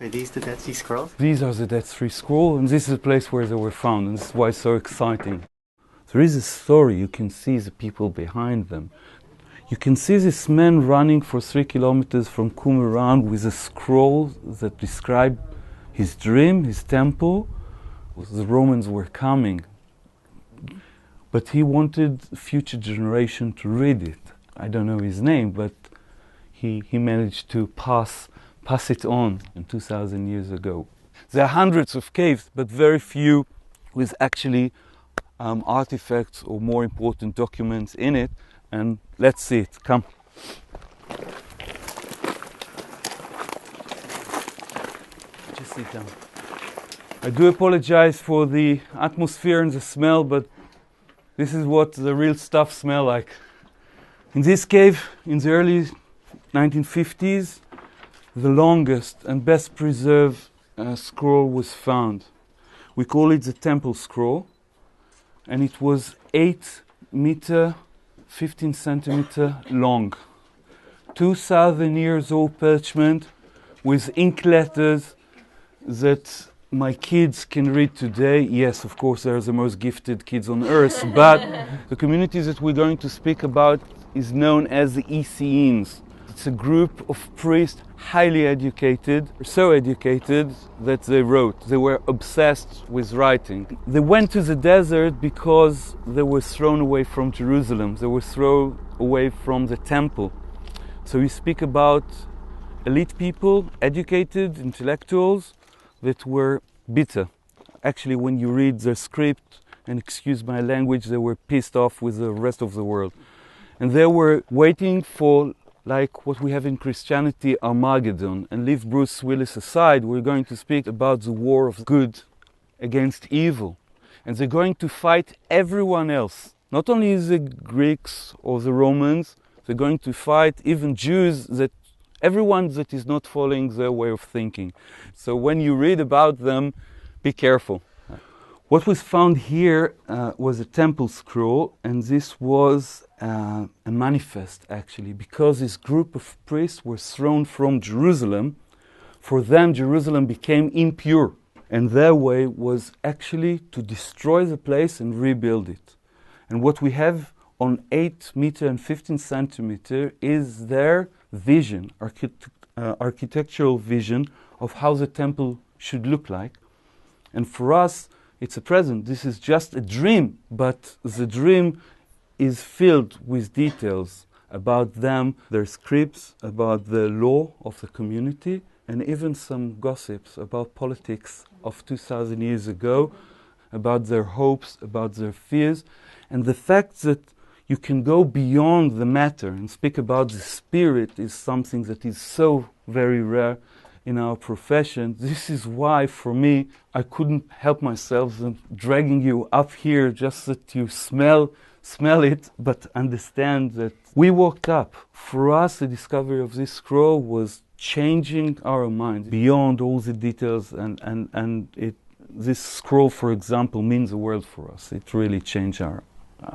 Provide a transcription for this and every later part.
Are these the Dead Sea Scrolls? These are the Dead Sea Scrolls, and this is the place where they were found, and this is why it's so exciting. There is a story. You can see the people behind them. You can see this man running for 3 kilometers from Qumran with a scroll that described his dream, his temple. The Romans were coming, but he wanted future generation to read it. I don't know his name, but he managed to pass it on 2,000 years ago. There are hundreds of caves, but very few with actually artifacts or, more important, documents in it. And let's see it. Come. Just sit down. I do apologize for the atmosphere and the smell, but this is what the real stuff smells like. In this cave, in the early 1950s, the longest and best preserved scroll was found. We call it the Temple Scroll, and it was 8 meters, 15 centimeters long. 2,000 years old parchment with ink letters that my kids can read today. Yes, of course, they're the most gifted kids on earth, but the community that we're going to speak about is known as the Essenes. It's a group of priests, highly educated, so educated that they wrote. They were obsessed with writing. They went to the desert because they were thrown away from Jerusalem. They were thrown away from the temple. So we speak about elite people, educated intellectuals that were bitter. Actually, when you read their script, and excuse my language, they were pissed off with the rest of the world. And they were waiting for, like what we have in Christianity, Armageddon. And leave Bruce Willis aside, we're going to speak about the war of good against evil. And they're going to fight everyone else. Not only the Greeks or the Romans, they're going to fight even Jews, everyone that is not following their way of thinking. So when you read about them, be careful. What was found here was a temple scroll, and this was a manifest, actually, because this group of priests were thrown from Jerusalem. For them, Jerusalem became impure, and their way was actually to destroy the place and rebuild it. And what we have on 8 meters and 15 centimeters is their vision, architectural vision of how the temple should look like. And for us, it's a present. This is just a dream, but the dream is filled with details about them, their scripts, about the law of the community, and even some gossips about politics of 2,000 years ago, about their hopes, about their fears, and the fact that you can go beyond the matter and speak about the spirit is something that is so very rare in our profession. This is why, for me, I couldn't help myself in dragging you up here just that you smell it, but understand that we woke up. For us, the discovery of this scroll was changing our minds beyond all the details, and this scroll, for example, means the world for us. It really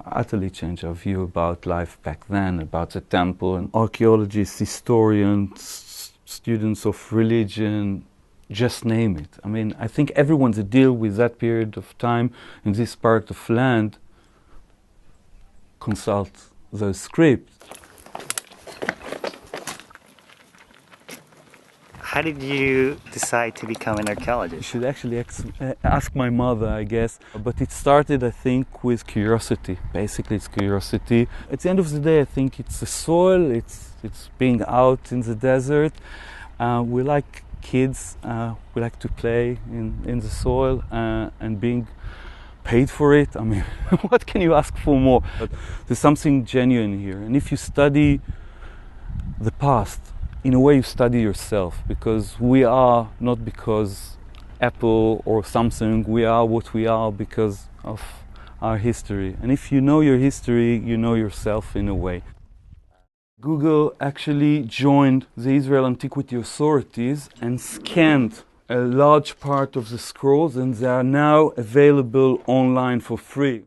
utterly changed our view about life back then, about the temple. And archaeologists, historians, students of religion, just name it. I mean, I think everyone that deals with that period of time in this part of land consult the script. How did you decide to become an archaeologist? You should actually ask my mother, I guess. But it started, I think, with curiosity. Basically, it's curiosity. At the end of the day, I think it's the soil, it's being out in the desert. We like kids, we like to play in the soil and being paid for it. I mean, what can you ask for more? But there's something genuine here. And if you study the past, in a way you study yourself, because we are not because Apple or Samsung, we are what we are because of our history. And if you know your history, you know yourself in a way. Google actually joined the Israel Antiquity Authorities and scanned a large part of the scrolls, and they are now available online for free.